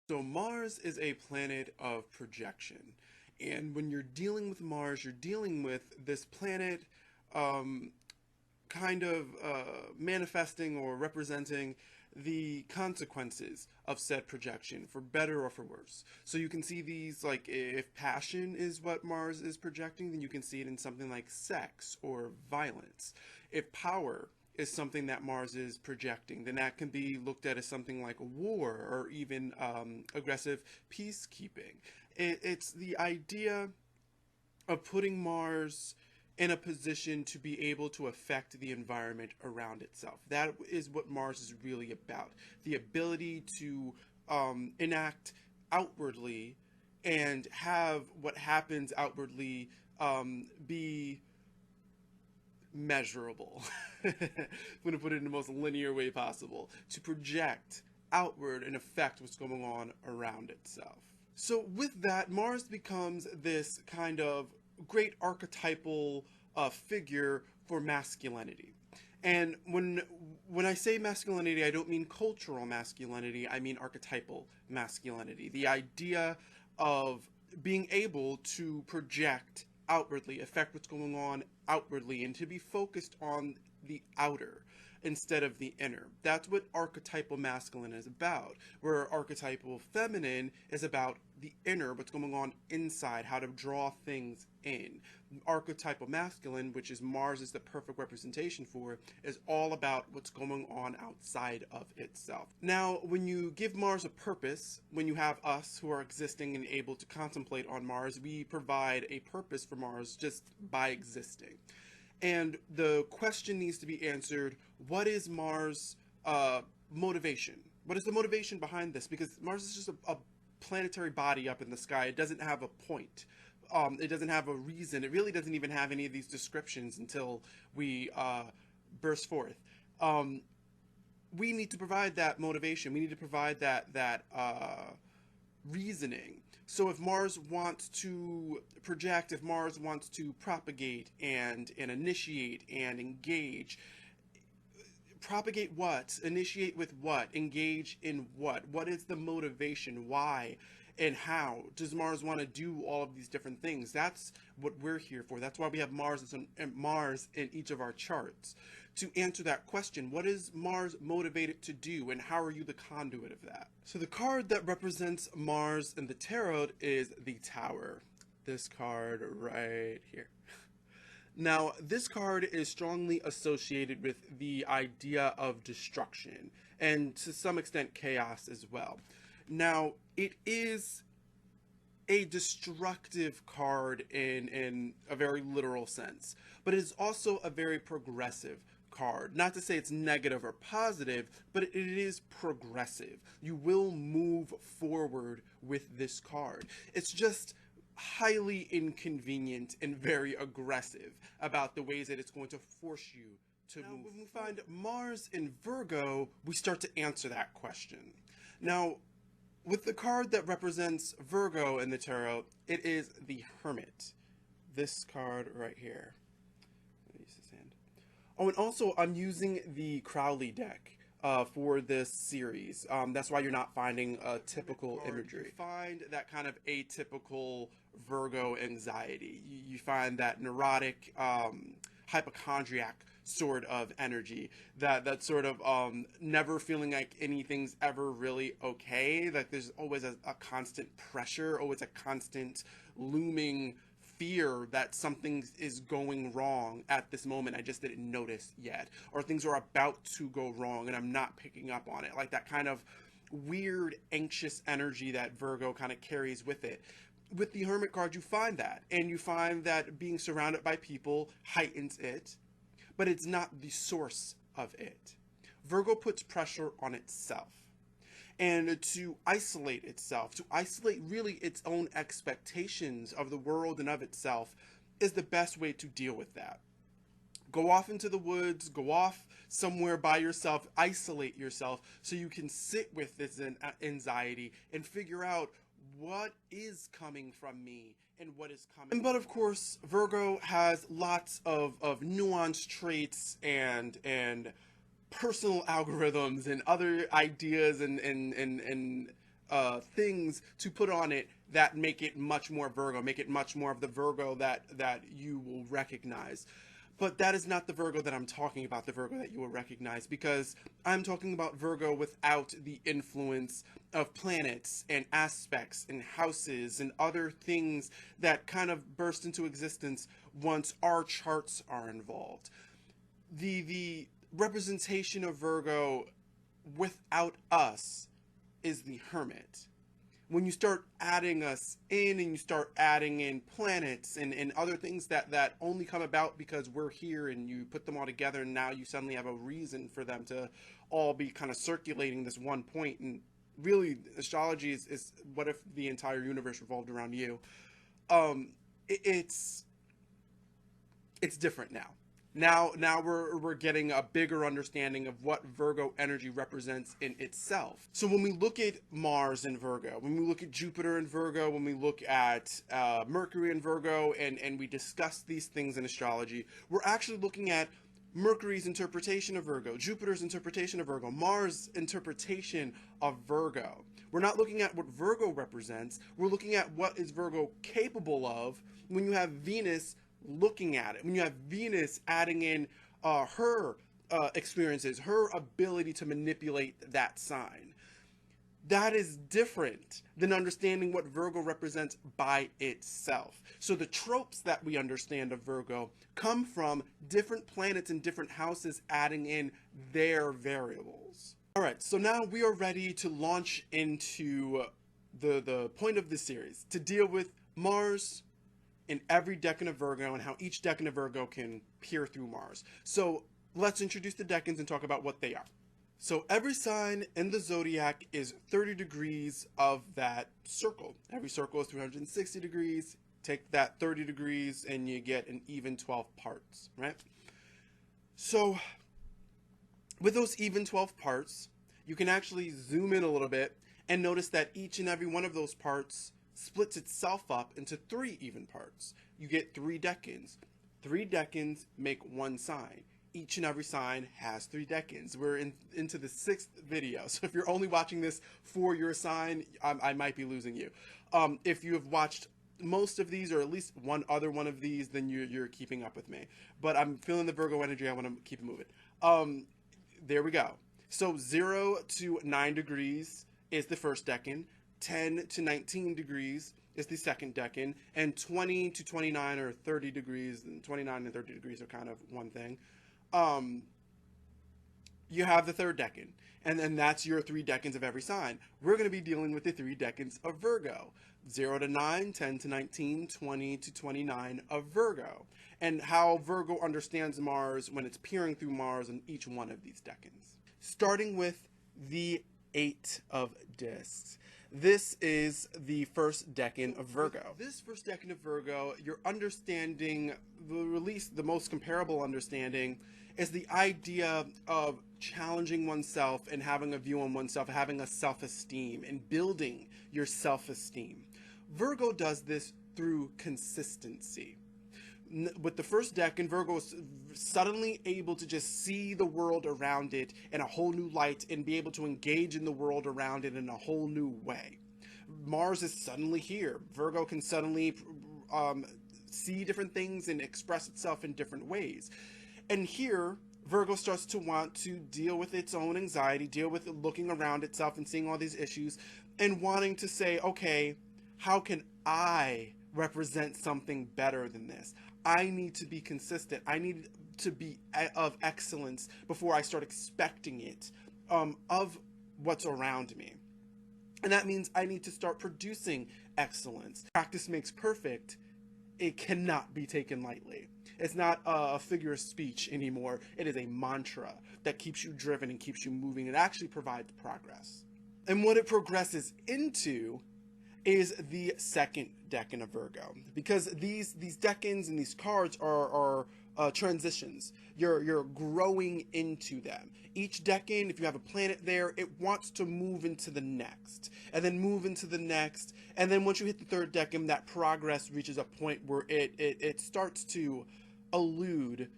So Mars is a planet of projection. And when you're dealing with Mars, you're dealing with this planet um, manifesting or representing the consequences of said projection, for better or for worse. So you can see these, like, if passion is what Mars is projecting, then you can see it in something like sex or violence. If power is something that Mars is projecting, then that can be looked at as something like war or even aggressive peacekeeping. It's the idea of putting Mars in a position to be able to affect the environment around itself. That is what Mars is really about. The ability to enact outwardly and have what happens outwardly be measurable. I'm going to put it in the most linear way possible. To project outward and affect what's going on around itself. So with that, Mars becomes this kind of great archetypal figure for masculinity. And when I say masculinity, I don't mean cultural masculinity, I mean archetypal masculinity. The idea of being able to project outwardly, affect what's going on outwardly, and to be focused on the outer instead of the inner. That's what archetypal masculine is about, where archetypal feminine is about the inner, what's going on inside, how to draw things in. Archetypal masculine, which is Mars is the perfect representation for, is all about what's going on outside of itself. Now, when you give Mars a purpose, when you have us who are existing and able to contemplate on Mars, we provide a purpose for Mars just by existing. And the question needs to be answered, what is Mars' motivation? What is the motivation behind this? Because Mars is just a planetary body up in the sky. It doesn't have a point. It doesn't have a reason. It really doesn't even have any of these descriptions until we burst forth. We need to provide that motivation. We need to provide that reasoning. So if Mars wants to project, if Mars wants to propagate and initiate and engage, propagate what? Initiate with what? Engage in what? What is the motivation? Why? And how does Mars want to do all of these different things? That's what we're here for. That's why we have Mars in each of our charts. To answer that question, what is Mars motivated to do, and how are you the conduit of that? So the card that represents Mars in the tarot is the Tower. This card right here. Now, this card is strongly associated with the idea of destruction, and to some extent chaos as well. Now, it is a destructive card in a very literal sense, but it is also a very progressive card. Not to say it's negative or positive, but it is progressive. You will move forward with this card. It's just highly inconvenient and very aggressive about the ways that it's going to force you to move. When we find Mars in Virgo, we start to answer that question. Now, with the card that represents Virgo in the tarot, it is the Hermit. This card right here. Let me use this hand. Oh, and also I'm using the Crowley deck for this series. That's why you're not finding a typical imagery. You find that kind of atypical Virgo anxiety. You find that neurotic, hypochondriac sort of energy, that sort of never feeling like anything's ever really okay, like there's always a constant pressure, always a constant looming fear that something is going wrong at this moment. I just didn't notice yet, or things are about to go wrong and I'm not picking up on it, like that kind of weird anxious energy that Virgo kind of carries with it. With the Hermit card, you find that, and you find that being surrounded by people heightens it, but it's not the source of it. Virgo puts pressure on itself. And to isolate itself, to isolate really its own expectations of the world and of itself, is the best way to deal with that. Go off into the woods, go off somewhere by yourself, isolate yourself so you can sit with this anxiety and figure out what is coming from me and what is coming. But of course, Virgo has lots of nuanced traits and personal algorithms and other ideas and things to put on it that make it much more Virgo, make it much more of the Virgo that you will recognize. But that is not the Virgo that I'm talking about, the Virgo that you will recognize, because I'm talking about Virgo without the influence of planets and aspects and houses and other things that kind of burst into existence once our charts are involved. The representation of Virgo without us is the Hermit. When you start adding us in and you start adding in planets and other things that only come about because we're here, and you put them all together, and now you suddenly have a reason for them to all be kind of circulating this one point. And really, astrology is what if the entire universe revolved around you? It's different now. Now we're getting a bigger understanding of what Virgo energy represents in itself. So when we look at Mars in Virgo, when we look at Jupiter in Virgo, when we look at Mercury in Virgo, and we discuss these things in astrology, we're actually looking at Mercury's interpretation of Virgo, Jupiter's interpretation of Virgo, Mars' interpretation of Virgo. We're not looking at what Virgo represents. We're looking at what is Virgo capable of when you have Venus looking at it, when you have Venus adding in her experiences, her ability to manipulate that sign. That is different than understanding what Virgo represents by itself. So the tropes that we understand of Virgo come from different planets and different houses adding in their variables. All right, so now we are ready to launch into the point of this series, to deal with Mars in every decan of Virgo and how each decan of Virgo can peer through Mars. So let's introduce the decans and talk about what they are. So every sign in the zodiac is 30 degrees of that circle. Every circle is 360 degrees. Take that 30 degrees and you get an even 12 parts, right? So with those even 12 parts, you can actually zoom in a little bit and notice that each and every one of those parts splits itself up into 3 even parts. You get 3 decans. 3 decans make 1 sign. Each and every sign has 3 decans. We're into the 6th video, so if you're only watching this for your sign, I might be losing you. If you have watched most of these, or at least one other one of these, then you're keeping up with me. But I'm feeling the Virgo energy. I want to keep it moving. There we go. So 0 to 9 degrees is the first decan. 10 to 19 degrees is the second decan, and 20 to 29 or 30 degrees, and 29 and 30 degrees are kind of one thing. You have the third decan, and then that's your 3 decans of every sign. We're going to be dealing with the 3 decans of Virgo. 0 to 9, 10 to 19, 20 to 29 of Virgo, and how Virgo understands Mars when it's peering through Mars in each one of these decans. Starting with the 8 of discs. This is the first decan of Virgo. This first decan of Virgo, you're understanding, the most comparable understanding is the idea of challenging oneself and having a view on oneself, having a self-esteem and building your self-esteem. Virgo does this through consistency. With the first decan, Virgo is suddenly able to just see the world around it in a whole new light and be able to engage in the world around it in a whole new way. Mars is suddenly here. Virgo can suddenly see different things and express itself in different ways. And here, Virgo starts to want to deal with its own anxiety, deal with looking around itself and seeing all these issues, and wanting to say, okay, how can I represent something better than this? I need to be consistent. I need to be of excellence before I start expecting it of what's around me. And that means I need to start producing excellence. Practice makes perfect. It cannot be taken lightly. It's not a figure of speech anymore. It is a mantra that keeps you driven and keeps you moving. It actually provides progress. And what it progresses into is the second decan of Virgo, because these decans and these cards are transitions. You're growing into them. Each decan, if you have a planet there, it wants to move into the next, and then move into the next, and then once you hit the third decan, that progress reaches a point where it starts to allude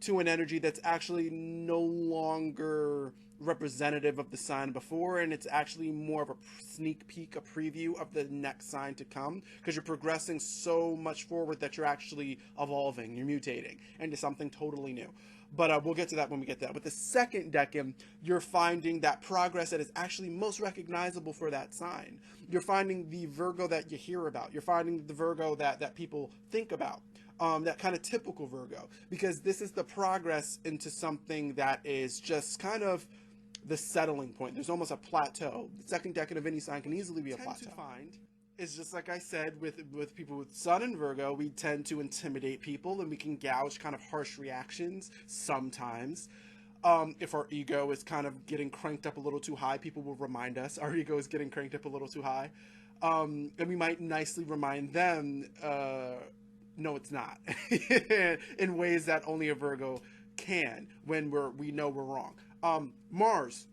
to an energy that's actually no longer representative of the sign before, and it's actually more of a sneak peek, a preview of the next sign to come, because you're progressing so much forward that you're actually evolving, you're mutating into something totally new. But we'll get to that when we get to that. With the second decan, you're finding that progress that is actually most recognizable for that sign. You're finding the Virgo that you hear about. You're finding the Virgo that people think about. That kind of typical Virgo. Because this is the progress into something that is just kind of the settling point. There's almost a plateau. The second decan of any sign can easily be a plateau. To find is just like I said, with people with Sun and Virgo, we tend to intimidate people, and we can gouge kind of harsh reactions sometimes. If our ego is kind of getting cranked up a little too high, people will remind us our ego is getting cranked up a little too high. And we might nicely remind them, no, it's not, in ways that only a Virgo can when we know we're wrong. Mars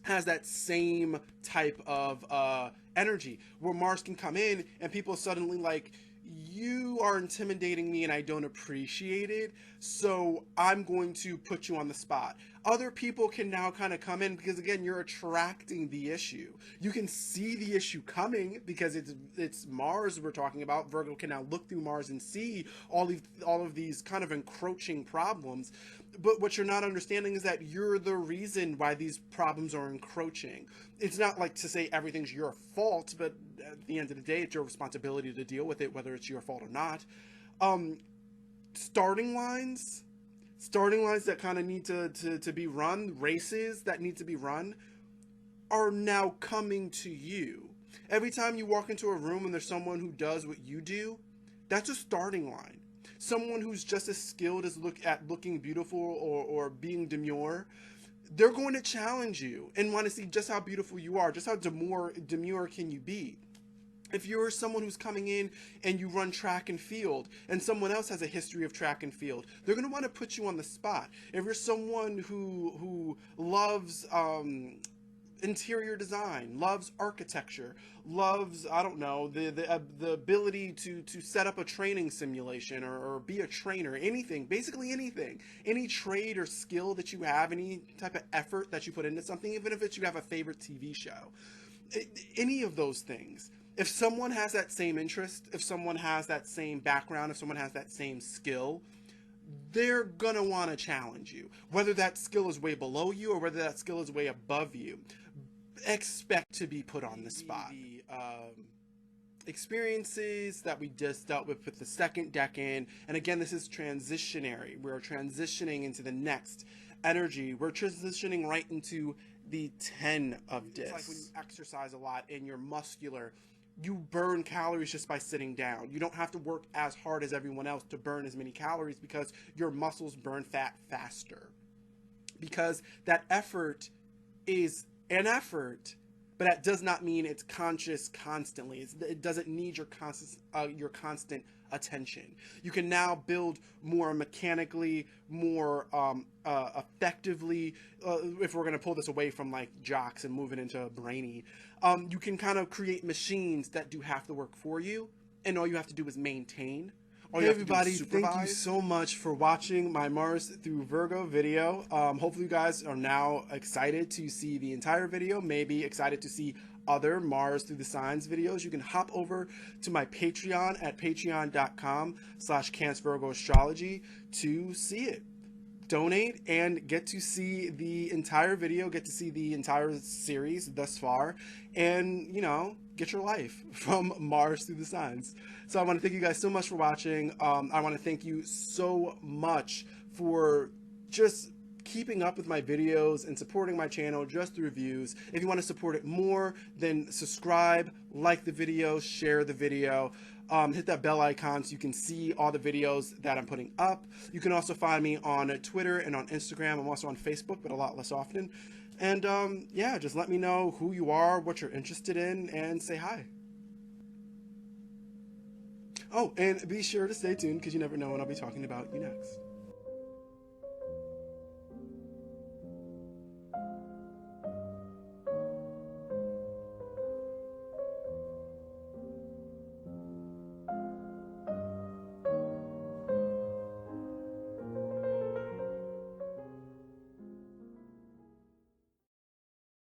has that same type of energy, where Mars can come in and people suddenly like, you are intimidating me and I don't appreciate it, so I'm going to put you on the spot. Other people can now kind of come in because, again, you're attracting the issue. You can see the issue coming because it's Mars we're talking about. Virgo can now look through Mars and see all of these kind of encroaching problems. But what you're not understanding is that you're the reason why these problems are encroaching. It's not like to say everything's your fault, but at the end of the day, it's your responsibility to deal with it, whether it's your fault or not. Starting lines that kind of need to be run, races that need to be run, are now coming to you. Every time you walk into a room and there's someone who does what you do, that's a starting line. Someone who's just as skilled as looking beautiful or being demure, they're going to challenge you and want to see just how beautiful you are, just how demure can you be. If you're someone who's coming in and you run track and field and someone else has a history of track and field, they're going to want to put you on the spot. If you're someone who loves interior design, loves architecture, loves, I don't know, the ability to set up a training simulation or be a trainer, anything, basically anything, any trade or skill that you have, any type of effort that you put into something, even if it's you have a favorite TV show, any of those things. If someone has that same interest, if someone has that same background, if someone has that same skill, they're gonna want to challenge you. Whether that skill is way below you or whether that skill is way above you, expect to be put on the spot. The experiences that we just dealt with the second decan, and again, this is transitionary. We're transitioning into the next energy. We're transitioning right into the 10 of discs. It's like when you exercise a lot and you're muscular, you burn calories just by sitting down. You don't have to work as hard as everyone else to burn as many calories because your muscles burn fat faster. Because that effort is an effort, but that does not mean it's conscious constantly. It doesn't need your constant attention. You can now build more mechanically, more effectively. If we're going to pull this away from like jocks and move it into brainy, you can kind of create machines that do half the work for you, and all you have to do is maintain. Hey everybody, thank you so much for watching my Mars through Virgo video. Hopefully you guys are now excited to see the entire video, maybe excited to see other Mars through the signs videos. You can hop over to my Patreon at patreon.com/CancerVirgoAstrology to see it. Donate and get to see the entire video, get to see the entire series thus far, and, you know, get your life from Mars through the signs. So I want to thank you guys so much for watching. I want to thank you so much for just keeping up with my videos and supporting my channel just through views. If you want to support it more, then subscribe, like the video, share the video. Hit that bell icon so you can see all the videos that I'm putting up. You can also find me on Twitter and on Instagram. I'm also on Facebook, but a lot less often. And yeah, just let me know who you are, what you're interested in, and say hi. Oh, and be sure to stay tuned because you never know when I'll be talking about you next.